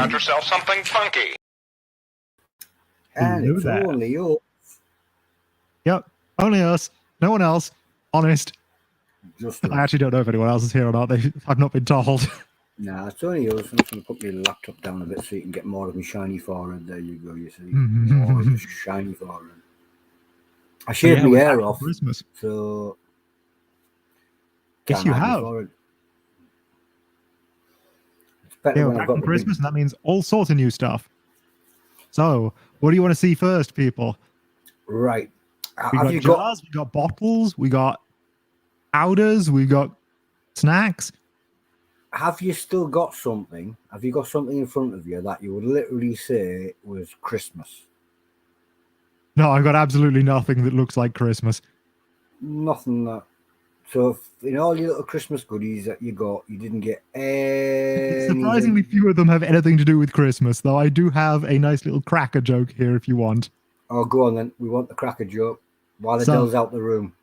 got yourself something funky. And it's only you. Yep, only us. No one else. Honest. Just I actually don't know if anyone else is here or not. I've not been told. Nah, it's only yours. I'm just going to put my laptop down a bit so you can get more of my shiny forehead. There you go, you see. More of the shiny forehead. I shaved my hair off. Christmas. So. Yes, you have. It's better yeah, when back I've got on Christmas, and that means all sorts of new stuff. So, what do you want to see first, people? Right. We got jars, we got bottles, we got powders, we got snacks. Have you still got something? Have you got something in front of you that you would literally say was Christmas? No, I've got absolutely nothing that looks like Christmas. Nothing that. So, in all your little Christmas goodies that you got, you didn't get any. Surprisingly, few of them have anything to do with Christmas, though I do have a nice little cracker joke here if you want. Oh, go on then. We want the cracker joke. While Adele's out the room.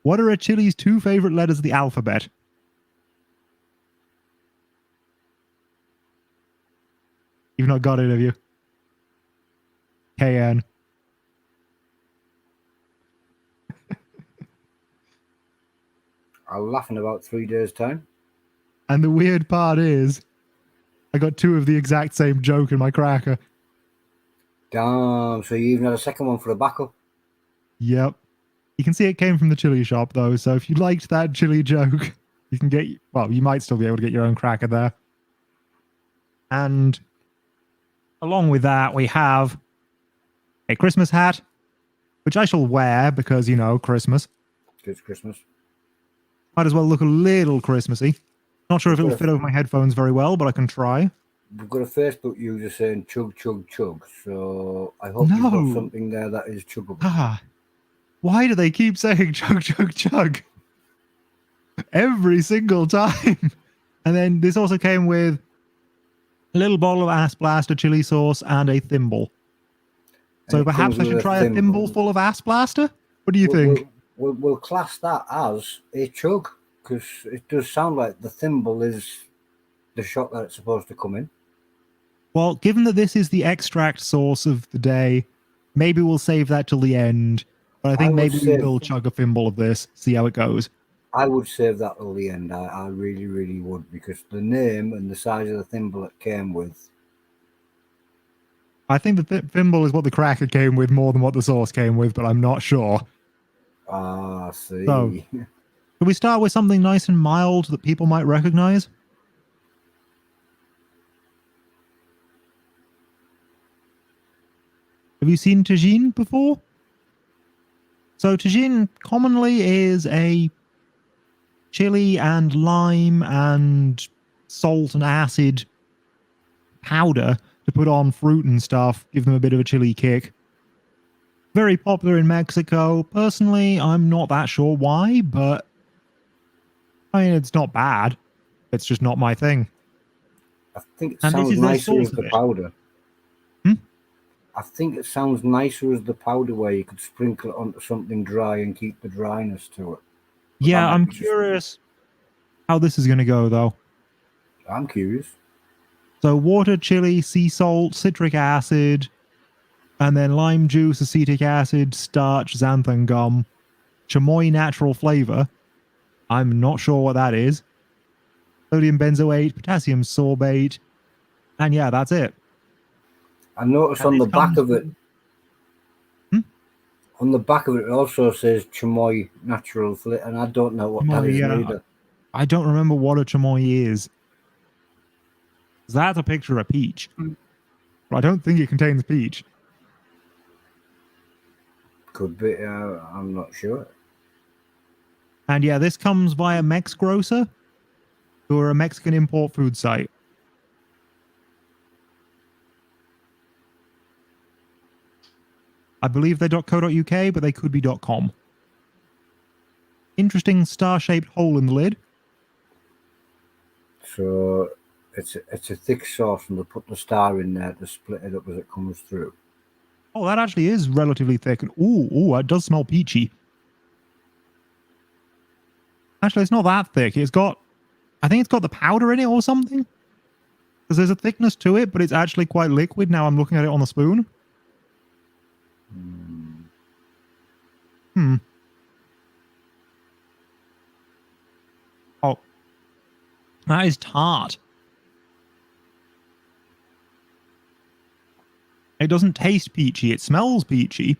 What are a Chili's 2 favorite letters of the alphabet? You've not got it, have you? KN. I'll laugh in about 3 days' time. And the weird part is, I got 2 of the exact same joke in my cracker. Damn, so you even had a second one for a backup? Yep. You can see it came from the chili shop, though, so if you liked that chili joke, you can get, well, you might still be able to get your own cracker there. And along with that, we have a Christmas hat, which I shall wear because, you know, Christmas. It's Christmas. Might as well look a little Christmassy. Not sure if it'll fit over my headphones very well, but I can try. We've got a Facebook user saying chug, chug, chug, so I hope you've got something there that is chuggable. Ah. Why do they keep saying chug, chug, chug? Every single time. And then this also came with a little bottle of Ass Blaster chili sauce and a thimble. So perhaps I should try a thimble full of Ass Blaster? What do you think? We'll class that as a chug, because it does sound like the thimble is the shot that it's supposed to come in. Well, given that this is the extract sauce of the day, maybe we'll save that till the end. But I think maybe we will chug a thimble of this, see how it goes. I would save that till the end. I really, really would, because the name and the size of the thimble it came with. I think the thimble is what the cracker came with more than what the sauce came with, but I'm not sure. Ah, see. So, can we start with something nice and mild that people might recognize? Have you seen tagine before? So tagine commonly is a chili and lime and salt and acid powder to put on fruit and stuff, give them a bit of a chili kick. Very popular in Mexico. Personally, I'm not that sure why, but I mean, it's not bad. It's just not my thing. I think it sounds nicer as the powder. I think it sounds nicer as the powder, where you could sprinkle it onto something dry and keep the dryness to it. But yeah, I'm curious how this is going to go, though. I'm curious. So water, chili, sea salt, citric acid, and then lime juice, acetic acid, starch, xanthan gum, chamoy natural flavor. I'm not sure what that is. Sodium benzoate, potassium sorbate, and yeah, that's it. I noticed on the back of it, on the back of it also says chamoy natural flavor, and I don't know what that is either. I don't remember what a chamoy is. That's a picture of a peach. But I don't think it contains peach. Could be, I'm not sure. And yeah, this comes via Mex Grocer, who are a Mexican import food site. I believe they're .co.uk, but they could be .com. Interesting star-shaped hole in the lid. So it's a thick sauce, and they put the star in there to split it up as it comes through. Oh, that actually is relatively thick. Ooh, it does smell peachy. Actually, it's not that thick. I think it's got the powder in it or something. Because there's a thickness to it, but it's actually quite liquid now I'm looking at it on the spoon. Oh. That is tart. It doesn't taste peachy. It smells peachy.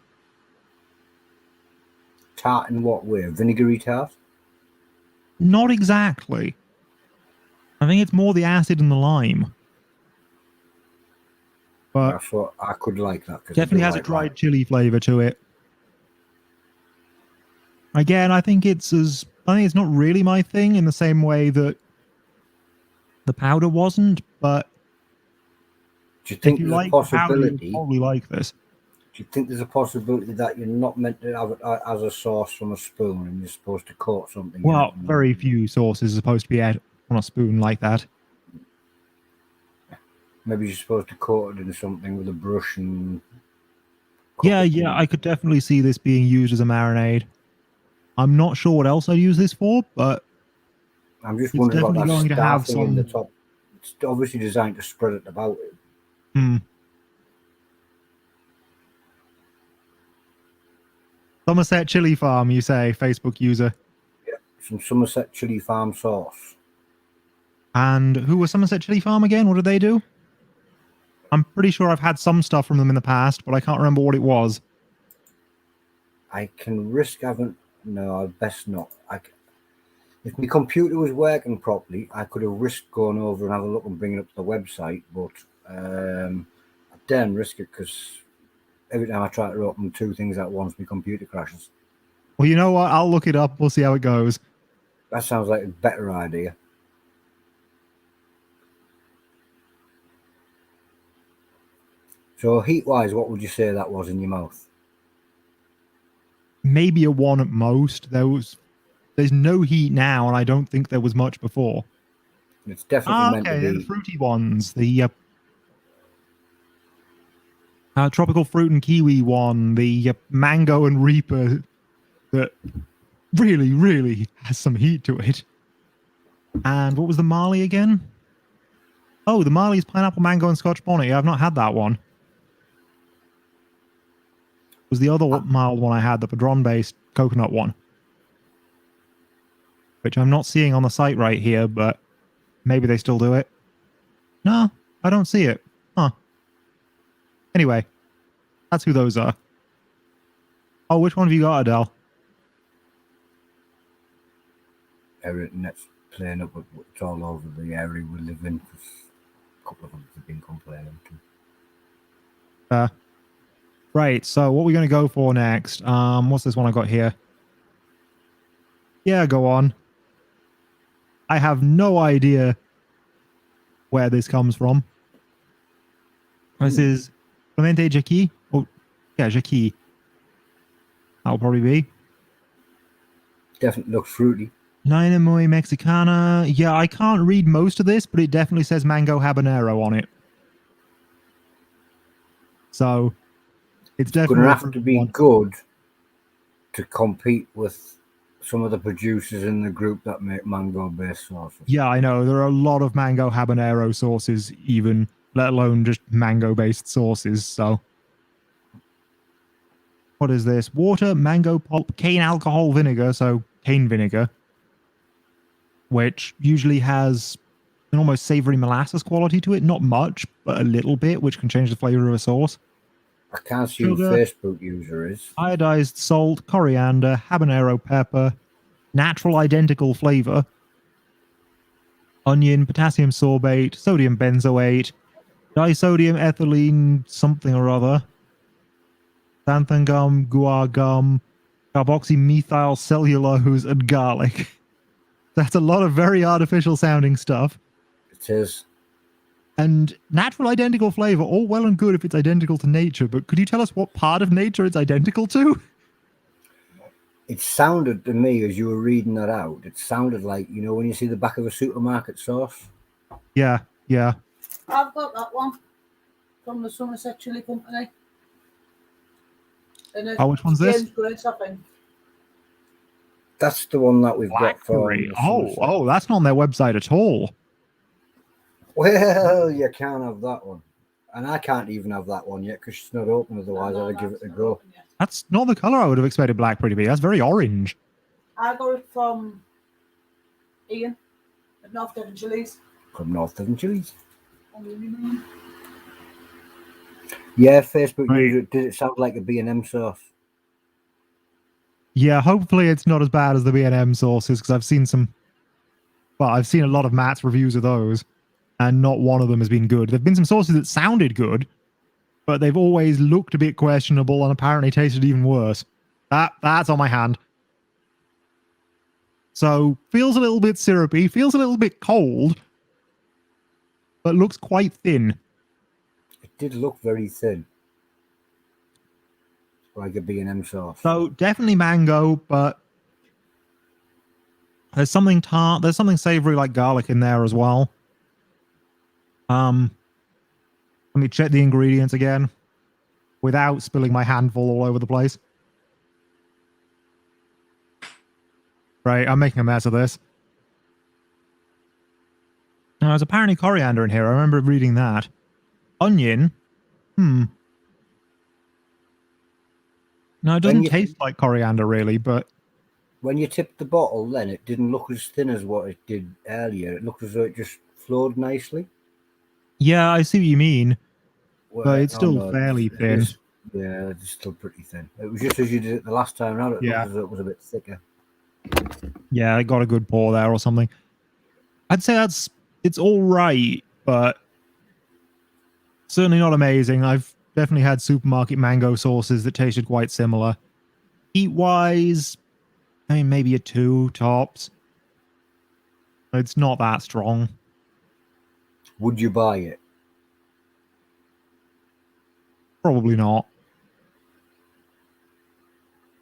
Tart in what way? Vinegary tart? Not exactly. I think it's more the acid and the lime. But that's what I could like that. Definitely has a dried chili flavor to it. Again, I think it's not really my thing in the same way that the powder wasn't, but do you think if you there's like a possibility, the powder, you probably like this. Do you think there's a possibility that you're not meant to have it as a sauce from a spoon and you're supposed to coat something? Well, very few sauces are supposed to be on a spoon like that. Maybe you're supposed to coat it in something with a brush and... Yeah, I could definitely see this being used as a marinade. I'm not sure what else I'd use this for, but I'm just wondering about that going to have thing in the top. It's obviously designed to spread it about it. Somerset Chili Farm, you say, Facebook user. Yeah, some Somerset Chili Farm sauce. And who was Somerset Chili Farm again? What did they do? I'm pretty sure I've had some stuff from them in the past, but I can't remember what it was. I can risk having... No, I'd best not. If my computer was working properly, I could have risked going over and have a look and bring it up to the website, but I daren't risk it because every time I try to open two things at once, my computer crashes. Well, you know what? I'll look it up. We'll see how it goes. That sounds like a better idea. So heat-wise, what would you say that was in your mouth? Maybe a 1 at most. There's no heat now, and I don't think there was much before. It's definitely meant to be... the fruity ones. The tropical fruit and kiwi one. The mango and reaper that really, really has some heat to it. And what was the Marley again? Oh, the Marley's pineapple, mango, and scotch bonnet. I've not had that one. Was the other mild one I had, the Padron-based coconut one. Which I'm not seeing on the site right here, but maybe they still do it. No, I don't see it. Huh. Anyway, that's who those are. Oh, which one have you got, Adele? Everything that's playing up, it's all over the area we live in. A couple of them have been complaining too. Right, so what are we going to go for next? What's this one I got here? Yeah, go on. I have no idea where this comes from. This is Clemente Jaqui. Oh, yeah, Jaqui. That'll probably be. Definitely looks fruity. Nina Muy Mexicana. Yeah, I can't read most of this, but it definitely says mango habanero on it. So... it's definitely going to have to be good to compete with some of the producers in the group that make mango-based sauces. Yeah, I know. There are a lot of mango habanero sauces, even, let alone just mango-based sauces, so... what is this? Water, mango pulp, cane alcohol vinegar, so cane vinegar, which usually has an almost savory molasses quality to it. Not much, but a little bit, which can change the flavor of a sauce. I can't see who Facebook user is. Iodized salt, coriander, habanero pepper, natural identical flavor, onion, potassium sorbate, sodium benzoate, disodium ethylene something or other, xanthan gum, guar gum, carboxymethyl cellulose, and garlic. That's a lot of very artificial sounding stuff. It is. And natural identical flavor, all well and good if it's identical to nature, but could you tell us what part of nature it's identical to? It sounded to me, as you were reading that out, it sounded like, you know, when you see the back of a supermarket sauce? Yeah, yeah. I've got that one from the Somerset Chili Company. Oh, which one's this? Grace, I think. That's the one that we've got for... Oh, that's not on their website at all. Well, you can't have that one. And I can't even have that one yet because it's not open. Otherwise, No, I'd give it that's a not go. open yet. That's not the color I would have expected blackberry to be. That's very orange. I got it from Ian at North Devon Chili's. From North Devon Chillies. On the Union. Yeah, Facebook Right. user. Did it sound like a B&M sauce? Yeah, hopefully it's not as bad as the B&M sauces because I've seen a lot of Matt's reviews of those, and not one of them has been good. There've been some sauces that sounded good, but they've always looked a bit questionable and apparently tasted even worse. That's on my hand. So feels a little bit syrupy, feels a little bit cold, but looks quite thin. It did look very thin. Like a B&M sauce. So definitely mango, but there's something tart, there's something savory like garlic in there as well. Let me check the ingredients again without spilling my handful all over the place. Right, I'm making a mess of this. Now, there's apparently coriander in here. I remember reading that. Onion. No, it doesn't taste like coriander really, but when you tipped the bottle, then it didn't look as thin as what it did earlier. It looked as though it just flowed nicely. yeah, I see what you mean. Well, but it's still fairly thin. Yeah, it's still pretty thin. It was just as you did it the last time around. It looked as though it was a bit thicker. Yeah, I got a good pour there or something. I'd say it's all right, but certainly not amazing. I've definitely had supermarket mango sauces that tasted quite similar. Heat-wise, I mean, maybe a 2 tops. It's not that strong. Would you buy it? Probably not.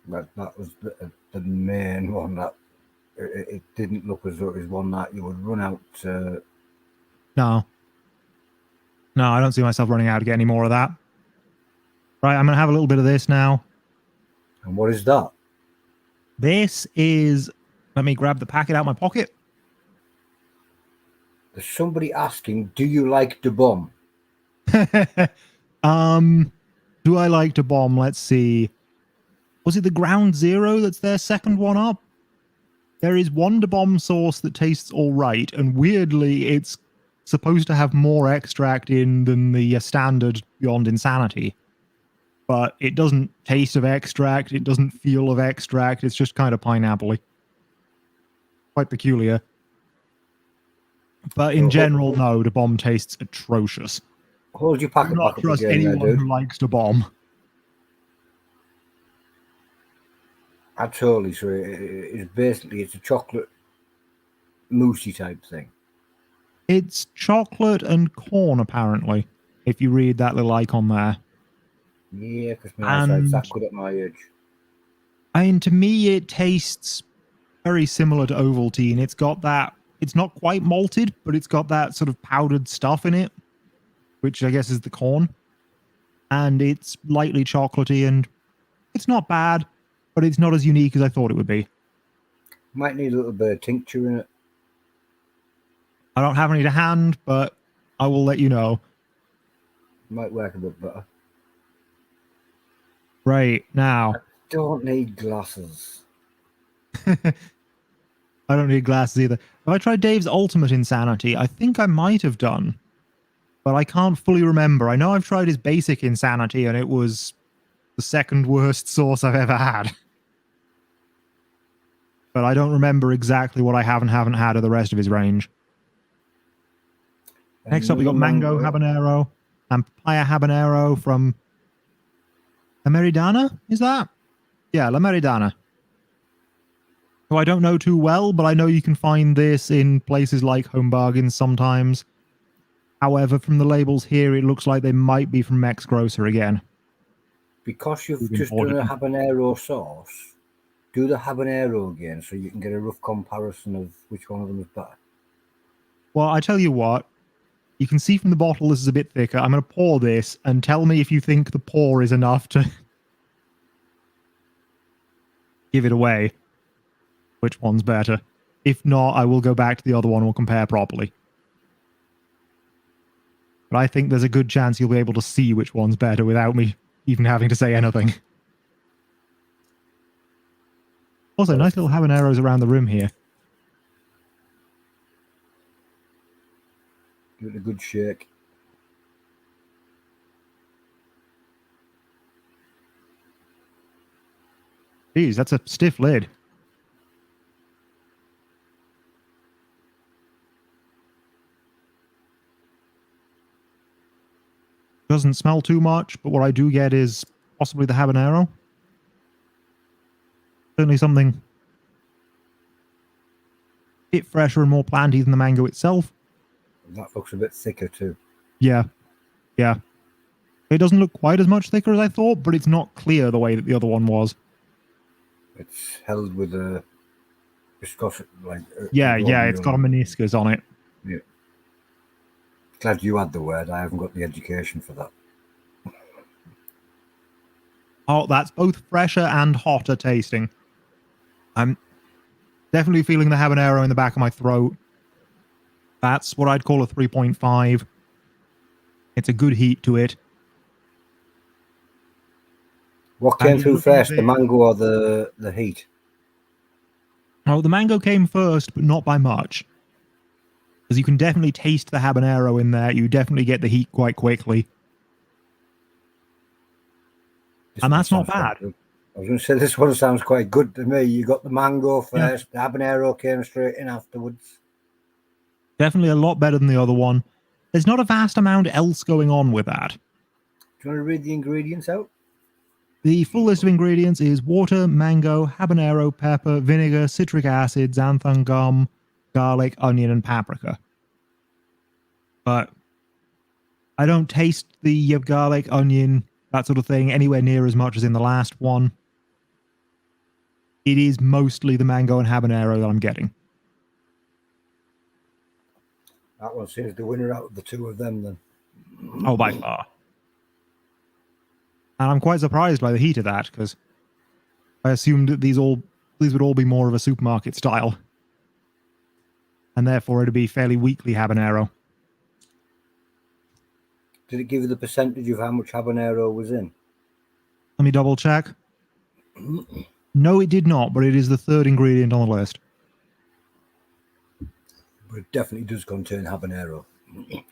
That was the main one. That it didn't look as though it was one that you would run out. No, I don't see myself running out to get any more of that. Right, I'm going to have a little bit of this now. And what is that? This is... Let me grab the packet out of my pocket. There's somebody asking, do you like the bomb? Do I like to bomb? Let's see. Was it the Ground Zero that's their second one up? There is one Da Bomb sauce that tastes all right, and weirdly, it's supposed to have more extract in than the standard Beyond Insanity. But it doesn't taste of extract, it doesn't feel of extract, it's just kind of pineapple-y. Quite peculiar. But in general, no, Da Bomb tastes atrocious. Hold your packet back up trust again, anyone who likes Da Bomb. Absolutely. So it's basically it's a chocolate moussey type thing. It's chocolate and corn, apparently, if you read that little icon there. Yeah, because my eyesight's that good at my age. I mean, to me, it tastes very similar to Ovaltine. It's got that, it's not quite malted, but it's got that sort of powdered stuff in it, which I guess is the corn. And it's lightly chocolatey, and it's not bad, but it's not as unique as I thought it would be. Might need a little bit of tincture in it. I don't have any to hand, but I will let you know. Might work a bit better. Right, now. I don't need glasses. I don't need glasses either. Have I tried Dave's Ultimate Insanity? I think I might have done, but I can't fully remember. I know I've tried his Basic Insanity, and it was the second worst sauce I've ever had. But I don't remember exactly what I have and haven't had of the rest of his range. Next up, we got Mango Habanero and Papaya Habanero from La Meridana, is that? Yeah, La Meridana. Who I don't know too well, but I know you can find this in places like Home Bargains sometimes. However, from the labels here, it looks like they might be from Mex Grocer again. Because you've just done a habanero sauce, do the habanero again so you can get a rough comparison of which one of them is better. Well, I tell you what, you can see from the bottle this is a bit thicker. I'm going to pour this and tell me if you think the pour is enough to give it away. Which one's better? If not, I will go back to the other one and we'll compare properly. but I think there's a good chance you'll be able to see which one's better without me even having to say anything. Also, nice little habaneros around the room here. Give it a good shake. Jeez, that's a stiff lid. Doesn't smell too much, but what I do get is possibly the habanero. Certainly something a bit fresher and more planty than the mango itself. That looks a bit thicker too. Yeah. Yeah. It doesn't look quite as much thicker as I thought, but it's not clear the way that the other one was. It's held with a viscosity, like... Yeah, it's got a meniscus on it. Yeah. Glad you had the word. I haven't got the education for that. Oh, that's both fresher and hotter tasting. I'm definitely feeling the habanero in the back of my throat. That's what I'd call a 3.5. It's a good heat to it. What came through first, the mango or the heat? Oh, the mango came first, but not by much. Because you can definitely taste the habanero in there. You definitely get the heat quite quickly. And that's not bad. I was going to say, this one sounds quite good to me. You got the mango first, the habanero came straight in afterwards. Definitely a lot better than the other one. There's not a vast amount else going on with that. Do you want to read the ingredients out? The full list of ingredients is water, mango, habanero, pepper, vinegar, citric acid, xanthan gum, garlic, onion, and paprika. But I don't taste the garlic, onion, that sort of thing anywhere near as much as in the last one. It is mostly the mango and habanero that I'm getting. That one seems the winner out of the two of them then. Oh, by far. And I'm quite surprised by the heat of that, because I assumed that these would all be more of a supermarket style. And therefore it'd be fairly weakly habanero. Did it give you the percentage of how much habanero was in? Let me double check. No, it did not, but it is the third ingredient on the list. But it definitely does contain habanero.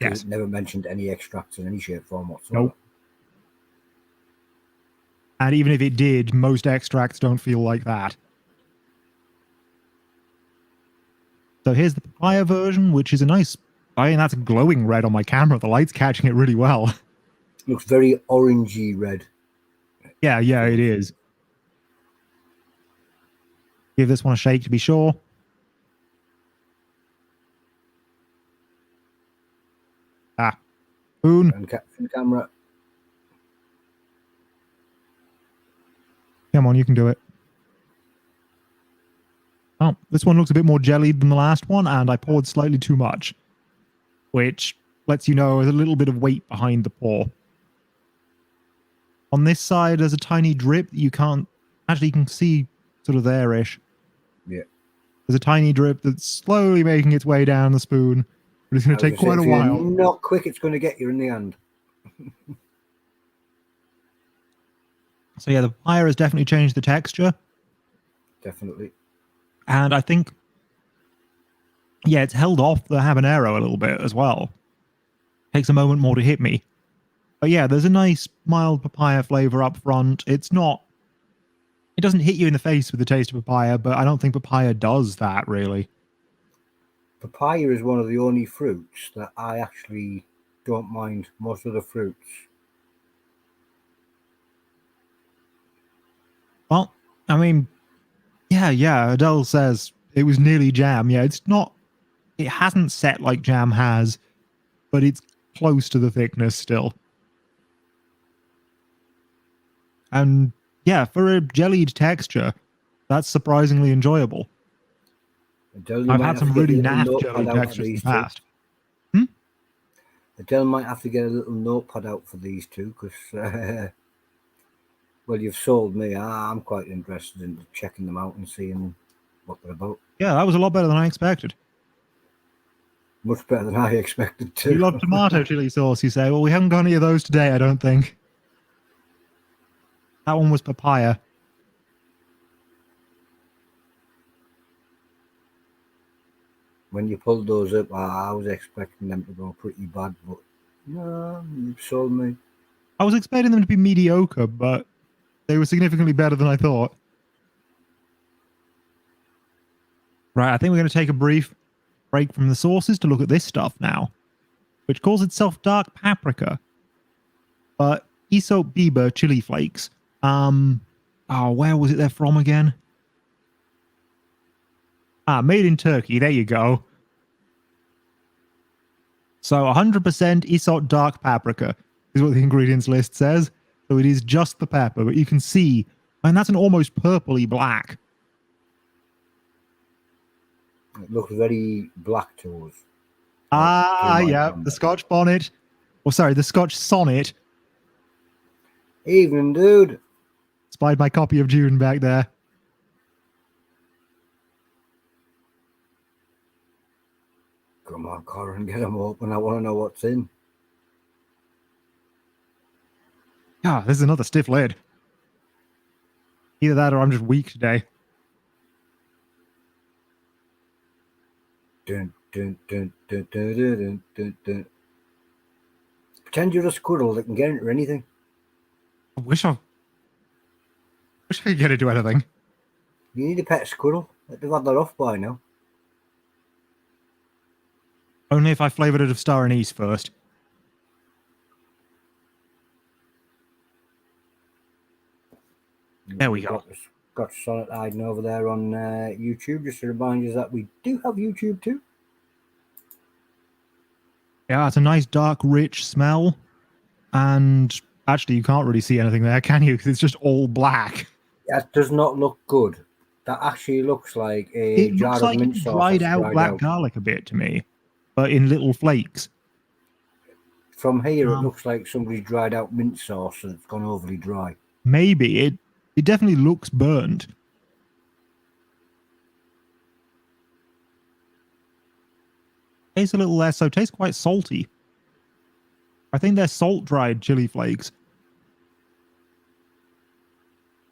Yes. It never mentioned any extracts in any shape, form whatsoever. Nope. And even if it did, most extracts don't feel like that. So here's the papaya version, which is a nice... I mean, that's glowing red on my camera. The light's catching it really well. Looks very orangey red. Yeah, it is. Give this one a shake to be sure. Spoon. And the camera. Come on, you can do it. Oh, this one looks a bit more jellied than the last one, and I poured slightly too much, which lets you know there's a little bit of weight behind the pour. On this side, there's a tiny drip that you can't... Actually, you can see sort of there-ish. Yeah. There's a tiny drip that's slowly making its way down the spoon, but it's going to take quite a while. If you're not quick, it's going to get you in the end. So yeah, the papaya has definitely changed the texture. Definitely. And I think, yeah, it's held off the habanero a little bit as well. Takes a moment more to hit me. But yeah, there's a nice mild papaya flavor up front. It doesn't hit you in the face with the taste of papaya, but I don't think papaya does that, really. Papaya is one of the only fruits that I actually don't mind most of the fruits. Well, I mean, yeah, Adele says it was nearly jam. Yeah, it hasn't set like jam has, but it's close to the thickness still. And yeah, for a jellied texture, that's surprisingly enjoyable. I've had some really naff jelly textures in the past. Adele might have to get a little notepad out for these two, because, well, you've sold me. I'm quite interested in checking them out and seeing what they're about. Yeah, that was a lot better than I expected. Much better than I expected to. You love tomato chili sauce, you say? Well, we haven't got any of those today, I don't think. That one was papaya. When you pulled those up, I was expecting them to go pretty bad, but no, you sold me. I was expecting them to be mediocre, but they were significantly better than I thought. Right, I think we're going to take a brief break from the sauces to look at this stuff now, which calls itself dark paprika, but Iso Biber chili flakes. Where was it they're from again? Made in Turkey. There you go. So 100% Isot dark paprika is what the ingredients list says. So it is just the pepper, but you can see, man, that's an almost purpley black. It looks very black to us. Yeah, the Scotch bonnet. Oh, sorry, the Scotch sonnet. Evening, dude. Spied my copy of June back there. Come on, Coran, get them open. I want to know what's in. This is another stiff lid. Either that or I'm just weak today. Dun, dun, dun, dun, dun, dun, dun, dun. Pretend you're a squirrel that can get into anything. I wish I could get into anything. You need a pet squirrel. They've had that off by now. Only if I flavoured it of star anise first. There we go. Got Sonnet hiding over there on YouTube, just to remind you that we do have YouTube too. Yeah, it's a nice, dark, rich smell. And actually, you can't really see anything there, can you? Because it's just all black. That does not look good. That actually looks like a jar of mint sauce. Dried out black garlic a bit to me, but in little flakes. From here, it looks like somebody dried out mint sauce and it's gone overly dry. Maybe. It definitely looks burnt. Tastes a little less, so tastes quite salty. I think they're salt-dried chili flakes.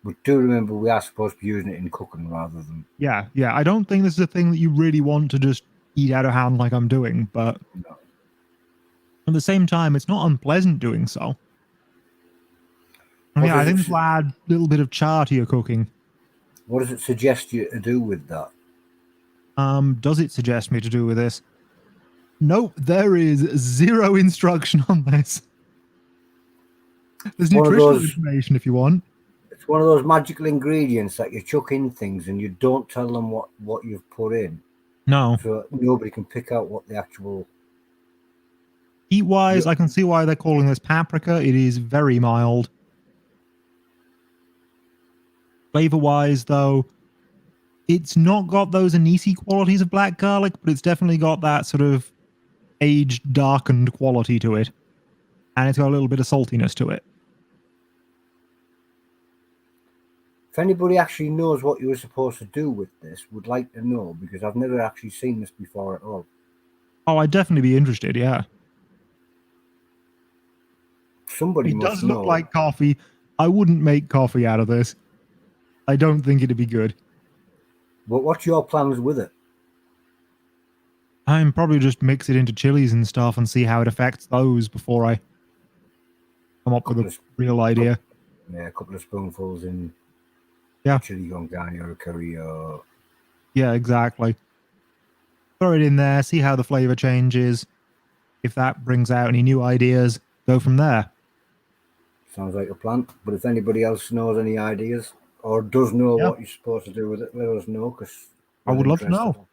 But do remember, we are supposed to be using it in cooking rather than... Yeah. I don't think this is a thing that you really want to just eat out of hand like I'm doing, but... No. At the same time, it's not unpleasant doing so. I think this will add a little bit of char to your cooking. What does it suggest you to do with that? Does it suggest me to do with this? Nope, there is zero instruction on this. There's nutritional information if you want. It's one of those magical ingredients that you chuck in things and you don't tell them what you've put in. No. So nobody can pick out what the actual... Heat-wise, I can see why they're calling this paprika. It is very mild. Flavor-wise, though, it's not got those anisey qualities of black garlic, but it's definitely got that sort of aged, darkened quality to it. And it's got a little bit of saltiness to it. If anybody actually knows what you were supposed to do with this, would like to know, because I've never actually seen this before at all. Oh, I'd definitely be interested, yeah. Somebody must know. It does look like coffee. I wouldn't make coffee out of this. I don't think it'd be good. But what's your plans with it? I'm probably just mix it into chilies and stuff and see how it affects those before I come up with a real idea. Yeah, a couple of spoonfuls in chili con carne or a curry or... Yeah, exactly. Throw it in there, see how the flavor changes. If that brings out any new ideas, go from there. Sounds like a plan. But if anybody else knows any ideas or does know what you're supposed to do with it, let us know, because I would love to know.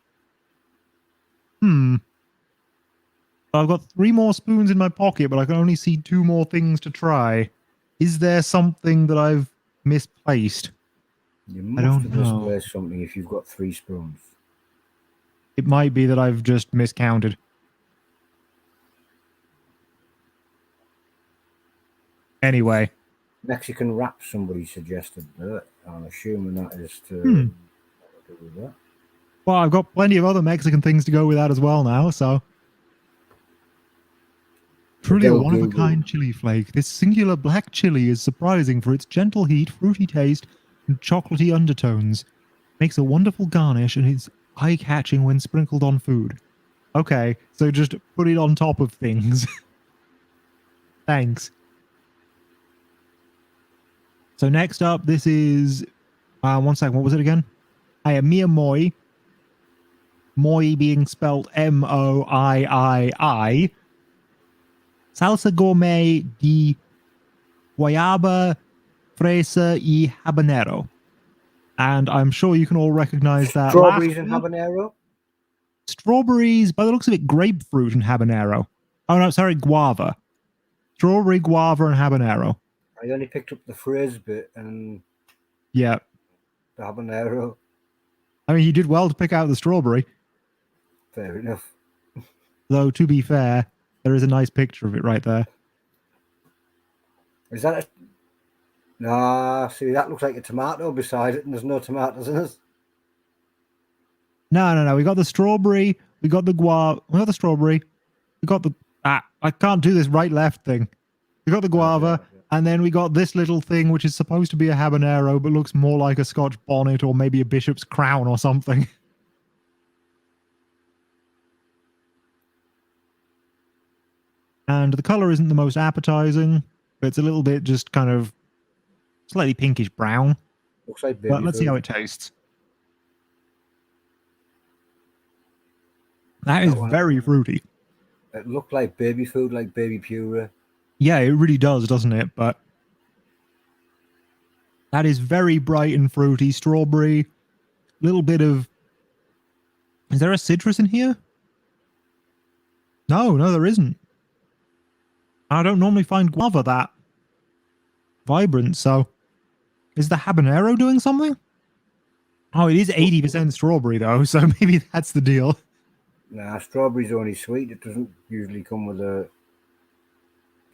I've got 3 more spoons in my pocket, but I can only see 2 more things to try. Is there something that I've misplaced? You must have misplaced something if you've got 3 spoons. It might be that I've just miscounted. Anyway. Mexican wrap, somebody suggested that. I'm assuming that is to do with that. Well, I've got plenty of other Mexican things to go with that as well now, so Truly a one-of-a-kind chili flake. This singular black chili is surprising for its gentle heat, fruity taste, and chocolatey undertones. Makes a wonderful garnish and is eye-catching when sprinkled on food. Okay, so just put it on top of things. Thanks. So next up, this is... one second, what was it again? Mia Moi. Moi being spelled M-O-I-I-I. Salsa gourmet de guayaba, fresa y habanero. And I'm sure you can all recognize that. Strawberries and habanero? Strawberries, by the looks of it, grapefruit and habanero. Oh, no, sorry, guava. Strawberry, guava, and habanero. I only picked up the phrase bit and... Yeah. The habanero. I mean, you did well to pick out the strawberry. Fair enough. Though, to be fair, there is a nice picture of it right there. Is that a... Nah, see, that looks like a tomato beside it, and there's no tomatoes in it. No. We got the strawberry. We got the guava. We got the strawberry. We got the... I can't do this right-left thing. We got the guava, and then we got this little thing, which is supposed to be a habanero, but looks more like a Scotch bonnet or maybe a bishop's crown or something. And the color isn't the most appetizing, but it's a little bit just kind of slightly pinkish brown. Looks like baby But let's food. see how it tastes. That is very fruity. It looked like baby food, like baby puree. Yeah, it really does, doesn't it? But that is very bright and fruity. Strawberry, little bit of... Is there a citrus in here? No, there isn't. I don't normally find guava that vibrant, so... Is the habanero doing something? Oh, it is 80% strawberry, though, so maybe that's the deal. Nah, strawberry's only sweet. It doesn't usually come with a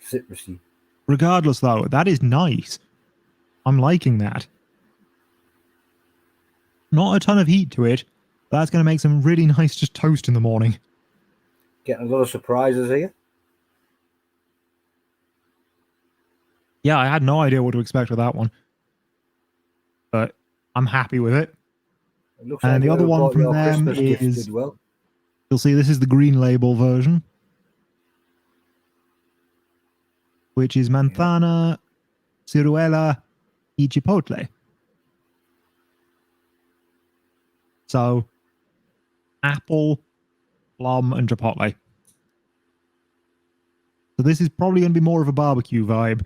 citrusy. Regardless, though, that is nice. I'm liking that. Not a ton of heat to it, but that's going to make some really nice just toast in the morning. Getting a lot of surprises here. Yeah, I had no idea what to expect with that one. But I'm happy with it. It looks and like the other one from them Christmas is... well. You'll see this is the green label version. Which is manzana, ciruela, y chipotle. So, apple, plum, and chipotle. So this is probably going to be more of a barbecue vibe.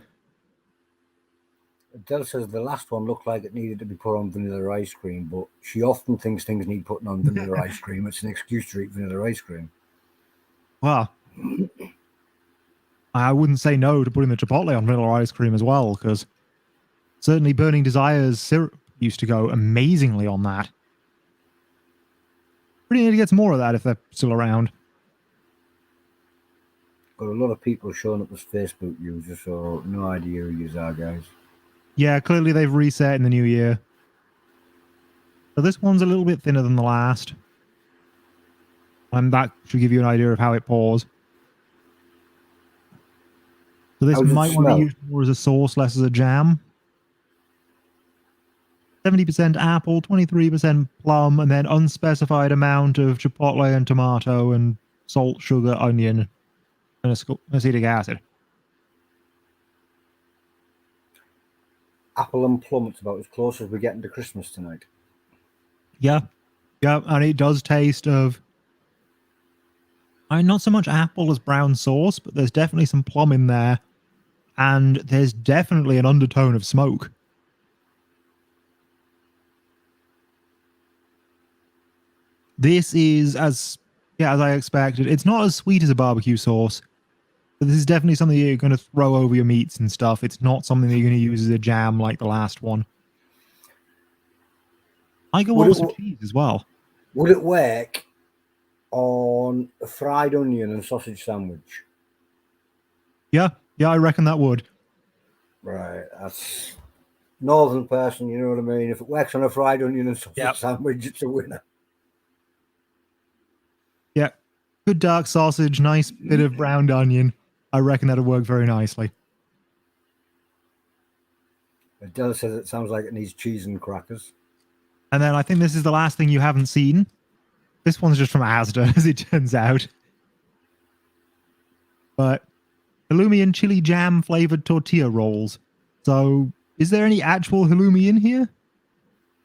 Adele says the last one looked like it needed to be put on vanilla ice cream, but she often thinks things need putting on vanilla ice cream. It's an excuse to eat vanilla ice cream. Well, I wouldn't say no to putting the chipotle on vanilla ice cream as well, because certainly Burning Desires syrup used to go amazingly on that. Pretty need to get some more of that if they're still around. Got a lot of people showing up as Facebook users, so no idea who you are, guys. Yeah, clearly they've reset in the new year. So this one's a little bit thinner than the last. And that should give you an idea of how it pours. So this might want to be used more as a sauce, less as a jam. 70% apple, 23% plum, and then unspecified amount of chipotle and tomato and salt, sugar, onion, and acetic acid. Apple and plum, it's about as close as we're getting to Christmas tonight. Yeah, and it does taste of... not so much apple as brown sauce, but there's definitely some plum in there, and there's definitely an undertone of smoke. This is as I expected. It's not as sweet as a barbecue sauce, but this is definitely something you're going to throw over your meats and stuff. It's not something that you're going to use as a jam like the last one. I go with some cheese as well. Would it work on a fried onion and sausage sandwich? Yeah, I reckon that would. Right, that's northern person, you know what I mean? If it works on a fried onion and sausage sandwich, it's a winner. Yeah, good dark sausage, nice bit of browned onion. I reckon that'll work very nicely. Adele says it sounds like it needs cheese and crackers. And then I think this is the last thing you haven't seen. This one's just from Asda, as it turns out. But halloumi and chili jam flavored tortilla rolls. So, is there any actual halloumi in here?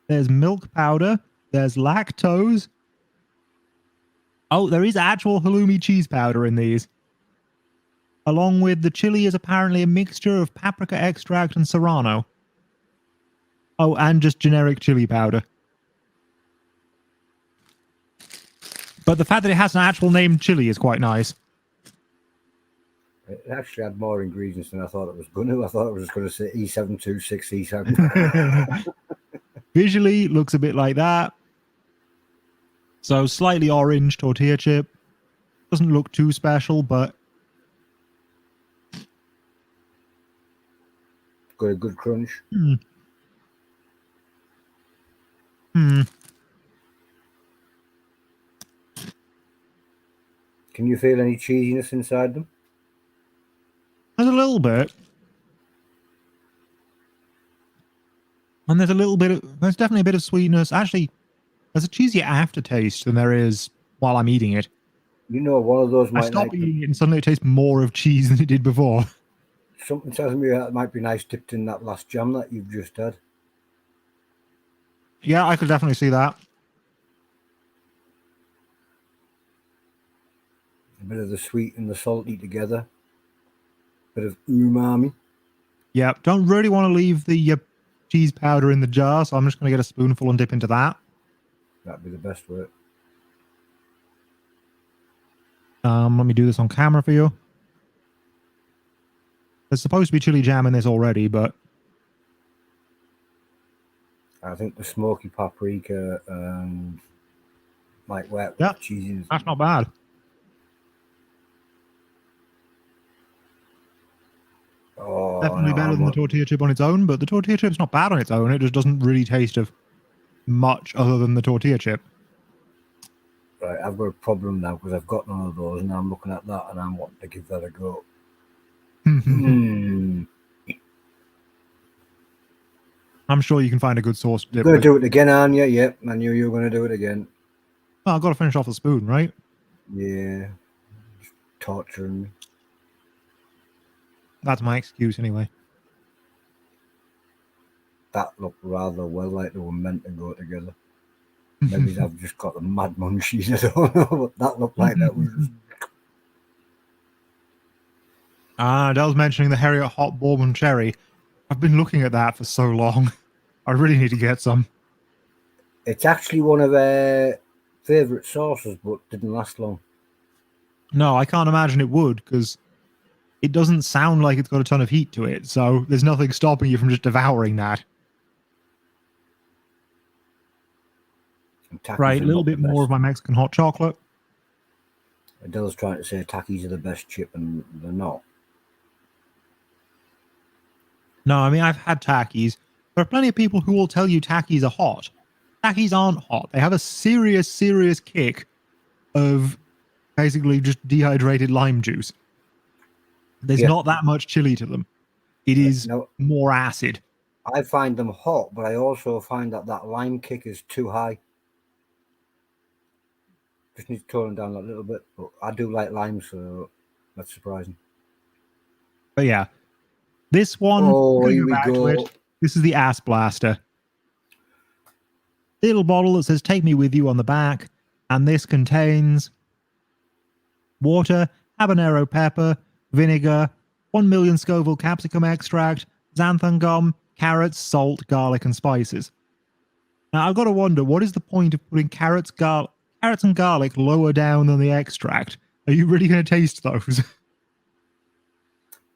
There's milk powder. There's lactose. Oh, there is actual halloumi cheese powder in these. Along with the chili is apparently a mixture of paprika extract and serrano. Oh, and just generic chili powder. But the fact that it has an actual named chili is quite nice. It actually had more ingredients than I thought it was going to. I thought it was just going to say E726E7. Visually, looks a bit like that. So, slightly orange tortilla chip. Doesn't look too special, but... Got a good crunch. Can you feel any cheesiness inside them? There's a little bit. And there's a little bit of... There's definitely a bit of sweetness. Actually, there's a cheesier aftertaste than there is while I'm eating it. You know, one of those might... I stop eating it and suddenly it tastes more of cheese than it did before. Something tells me that might be nice dipped in that last jam that you've just had. Yeah, I could definitely see that. A bit of the sweet and the salty together. Bit of umami. Yeah, don't really want to leave the cheese powder in the jar, so I'm just going to get a spoonful and dip into that. That'd be the best way. Let me do this on camera for you. There's supposed to be chili jam in this already, but... I think the smoky paprika and like wet cheese. That's not bad. Oh, Definitely better than the tortilla chip on its own, but the tortilla chip's not bad on its own. It just doesn't really taste of much other than the tortilla chip. Right, I've got a problem now because I've got none of those and I'm looking at that and I'm wanting to give that a go. I'm sure you can find a good sauce to dip You're going with. to do it again, aren't you? Yep, I knew you were going to do it again. Well, I've got to finish off the spoon, right? Yeah. Just torturing me. That's my excuse anyway. That looked rather well like they were meant to go together. Maybe I've just got the mad munchies, I don't know, but that looked like that was just... Dell's mentioning the Harriet Hot Bourbon Cherry. I've been looking at that for so long. I really need to get some. It's actually one of their favourite sauces, but didn't last long. No, I can't imagine it would, because it doesn't sound like it's got a ton of heat to it, so there's nothing stopping you from just devouring that. Right, a little bit more of my Mexican hot chocolate. Adele's trying to say Takis are the best chip, and they're not. No, I mean, I've had Takis. There are plenty of people who will tell you Takis are hot. Takis aren't hot. They have a serious, serious kick of basically just dehydrated lime juice. There's not that much chili to them. It is more acid. I find them hot, but I also find that that lime kick is too high. Just need to tone them down a little bit, but I do like lime, so that's surprising. But yeah, this one, here we go. This is the Ass Blaster. Little bottle that says "Take me with you" on the back, and this contains water, habanero pepper, vinegar, 1 million Scoville capsicum extract, xanthan gum, carrots, salt, garlic, and spices. Now I've got to wonder, what is the point of putting carrots and garlic lower down than the extract? Are you really going to taste those?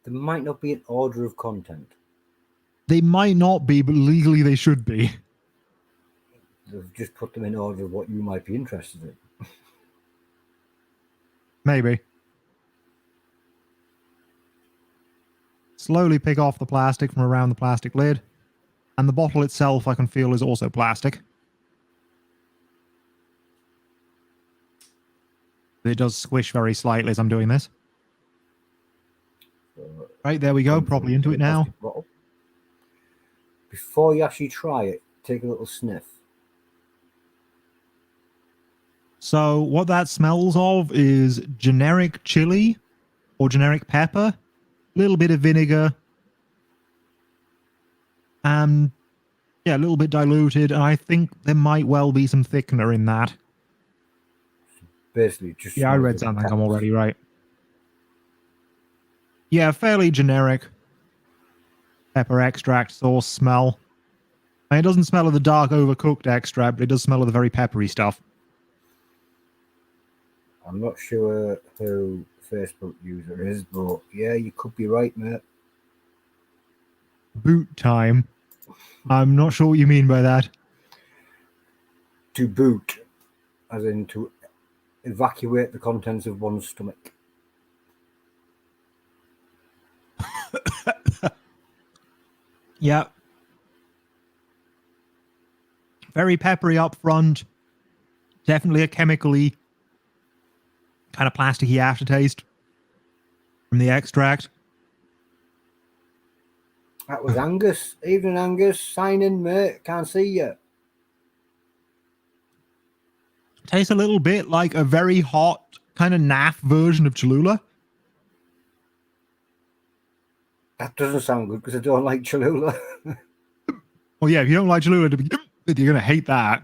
There might not be an order of content. They might not be, but legally they should be. They've just put them in order of what you might be interested in. Maybe. Slowly pick off the plastic from around the plastic lid. And the bottle itself, I can feel, is also plastic. It does squish very slightly as I'm doing this. Right, there we go. Properly into it now. Before you actually try it, take a little sniff. So what that smells of is generic chili or generic pepper, a little bit of vinegar, and yeah, a little bit diluted. And I think there might well be some thickener in that. Basically, just yeah, I read something. I'm already right. Yeah, fairly generic pepper extract sauce smell. I mean, it doesn't smell of the dark overcooked extract, but it does smell of the very peppery stuff. I'm not sure who Facebook user is, but yeah, you could be right, mate. Boot time. I'm not sure what you mean by that. To boot, as in to evacuate the contents of one's stomach. Yeah. Very peppery up front. Definitely a chemically kind of plasticky aftertaste from the extract. That was Angus. Evening, Angus. Sign in, mate. Can't see you. Tastes a little bit like a very hot, kind of naff version of Cholula. That doesn't sound good because I don't like Cholula. Well, yeah, if you don't like Cholula, you're going to hate that.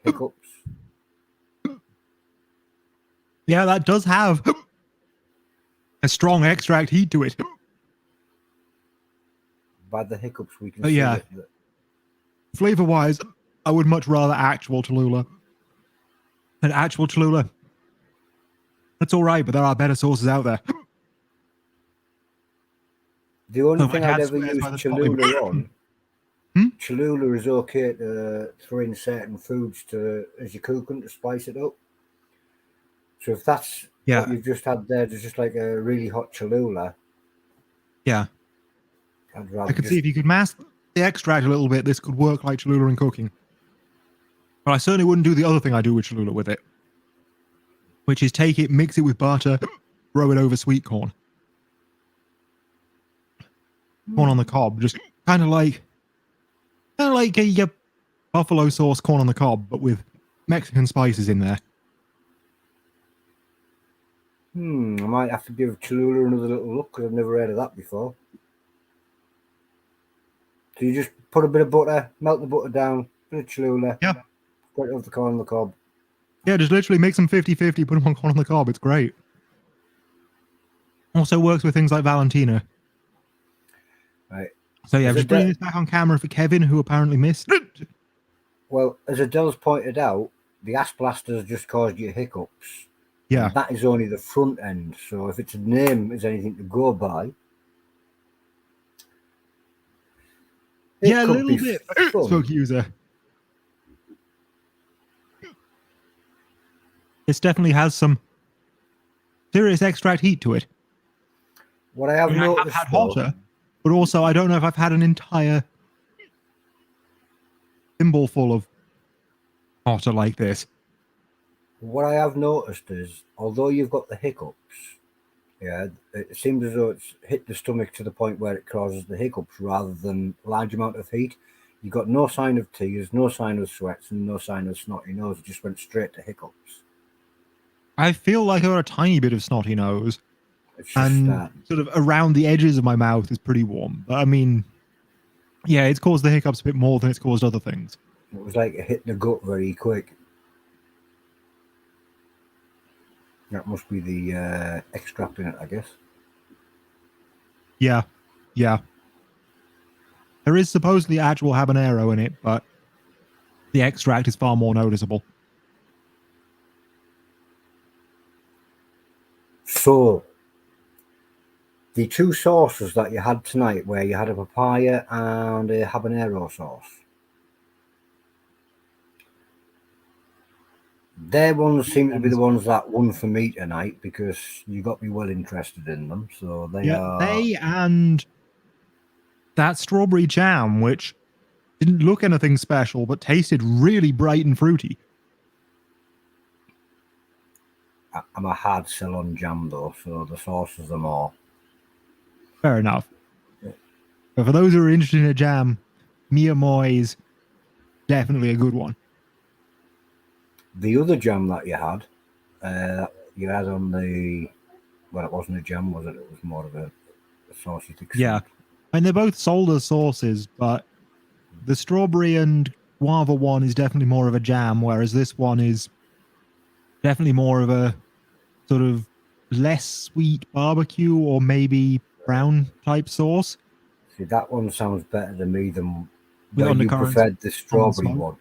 Hiccups. Yeah, that does have a strong extract heat to it. By the hiccups, we can see yeah. that. Flavor-wise, I would much rather actual Cholula. And actual Cholula, that's all right, but there are better sauces out there. The only thing I'd ever use Cholula on, Cholula is okay to throw in certain foods to as you cook them to spice it up. So if that's what you've just had there, there's just like a really hot Cholula. Yeah. I could see if you could mask the extract a little bit, this could work like Cholula in cooking. But I certainly wouldn't do the other thing I do with Cholula with it, which is take it, mix it with butter, throw it over sweet corn. Corn on the cob, just kind of like a buffalo sauce corn on the cob, but with Mexican spices in there. I might have to give Cholula another little look because I've never heard of that before. So you just put a bit of butter, melt the butter down, bit of Cholula, put it over the corn on the cob. Yeah, just literally mix them 50-50, put them on corn on the cob. It's great. Also works with things like Valentina. Right. So yeah, just bringing this back on camera for Kevin, who apparently missed it. Well, as Adele's pointed out, the ass blasters just caused you hiccups. Yeah. And that is only the front end. So if its name is anything to go by, yeah, a little bit. Spoke user. This definitely has some serious extract heat to it. What I have noticed, I've had hotter, but also I don't know if I've had an entire thimble full of hotter like this. What I have noticed is, although you've got the hiccups, yeah, it seems as though it's hit the stomach to the point where it causes the hiccups rather than large amount of heat. You got no sign of tears, no sign of sweats, and no sign of snotty nose. It just went straight to hiccups. I feel like I got a tiny bit of snotty nose. And sort of around the edges of my mouth is pretty warm. But I mean, yeah, it's caused the hiccups a bit more than it's caused other things. It was like it hit the gut very quick. That must be the extract in it, I guess. Yeah, yeah. There is supposedly actual habanero in it, but the extract is far more noticeable. So, the two sauces that you had tonight, where you had a papaya and a habanero sauce, their ones seem to be the ones that won for me tonight because you got me well interested in them. So they are. They and that strawberry jam, which didn't look anything special, but tasted really bright and fruity. I'm a hard sell on jam though, so the sauces are more. Fair enough. Yeah. But for those who are interested in a jam, Mia Moy is definitely a good one. The other jam that you had on the, well, it wasn't a jam, was it? It was more of a saucy thick Yeah. sweet. And they're both sold as sauces, but the strawberry and guava one is definitely more of a jam, whereas this one is definitely more of a sort of less sweet barbecue or maybe brown type sauce. See, that one sounds better to me than With where you undercurrents preferred the from the strawberry smoke. one.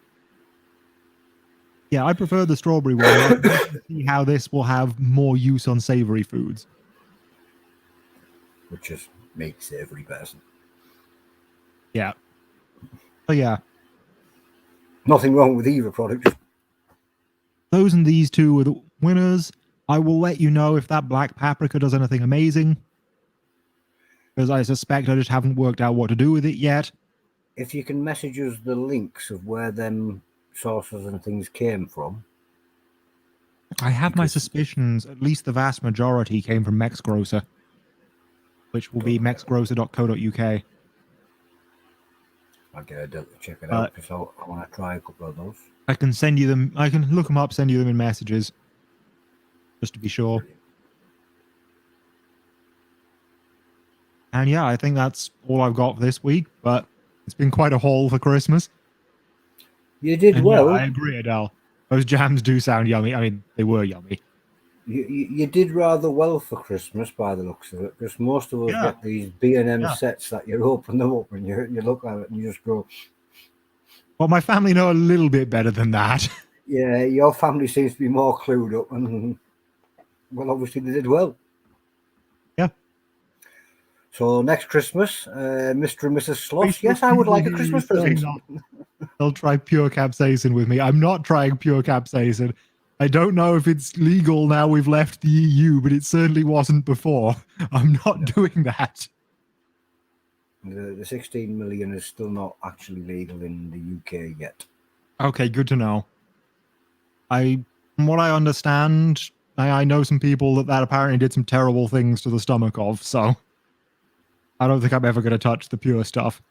Yeah, I prefer the strawberry one, but I can definitely see how this will have more use on savory foods. Which just makes savory better. Yeah. So yeah. Nothing wrong with either product. Those and these two are the winners. I will let you know if that black paprika does anything amazing, because I suspect I just haven't worked out what to do with it yet. If you can message us the links of where them sauces and things came from. I have my suspicions, at least the vast majority came from Mexgrocer, which will be mexgrocer.co.uk. I'll get Adele to check it out because I want to try a couple of those. I can send you them. I can look them up, send you them in messages, just to be sure. Brilliant. And yeah, I think that's all I've got for this week, but it's been quite a haul for Christmas. You did and well. Yeah, I agree, Adele. Those jams do sound yummy. I mean, they were yummy. You did rather well for Christmas by the looks of it, because most of us get these B&M sets that you open them up and you look at it and you just go... Well, my family know a little bit better than that. Yeah, your family seems to be more clued up, and well, obviously they did well. Yeah. So next Christmas, Mr. and Mrs. Sloss, yes, I would like a Christmas present. They'll try pure capsaicin with me. I'm not trying pure capsaicin. I don't know if it's legal now we've left the EU, but it certainly wasn't before. I'm not doing that. The 16 million is still not actually legal in the UK yet. Okay, good to know. From what I understand, I know some people that apparently did some terrible things to the stomach of, so I don't think I'm ever going to touch the pure stuff.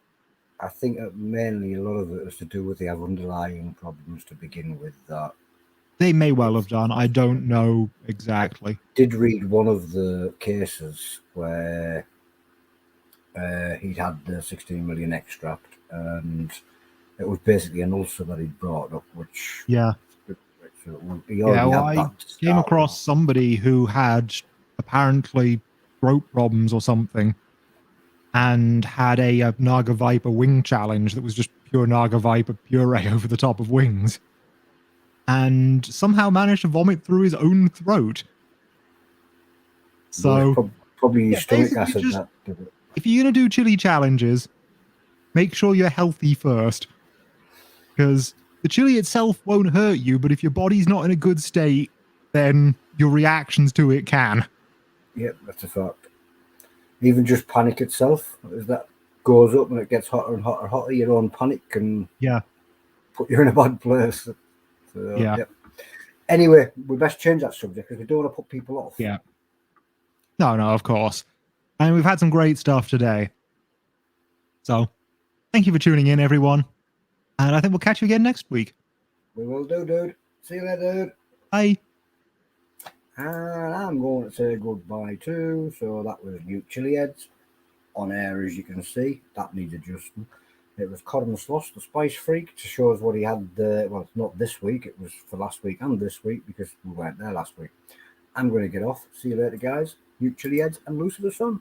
I think mainly a lot of it has to do with they have underlying problems to begin with. That they may well have done. I don't know exactly. I did read one of the cases where he'd had the 16 million extract, and it was basically an ulcer that he'd brought up, which... Yeah. I came across somebody who had apparently throat problems or something and had a Naga Viper wing challenge that was just pure Naga Viper puree over the top of wings, and somehow managed to vomit through his own throat. So probably stomach acid. If you're going to do chili challenges, make sure you're healthy first, because the chili itself won't hurt you, but if your body's not in a good state, then your reactions to it can. Yep, that's a fact. Even just panic itself, as that goes up and it gets hotter and hotter and hotter, your own panic can put you in a bad place. So, yep. Anyway, we best change that subject because we don't want to put people off. Yeah. No, of course. And we've had some great stuff today. So, thank you for tuning in, everyone. And I think we'll catch you again next week. We will do, dude. See you later, dude. Bye. And I'm going to say goodbye too. So that was you, Chilli-heads, on air, as you can see. That needs adjusting. It was Coran Sloss, the Spice Freak, to show us what he had. Well, not this week. It was for last week and this week because we weren't there last week. I'm going to get off. See you later, guys. You, Chilli-heads, and Lucifer Sun.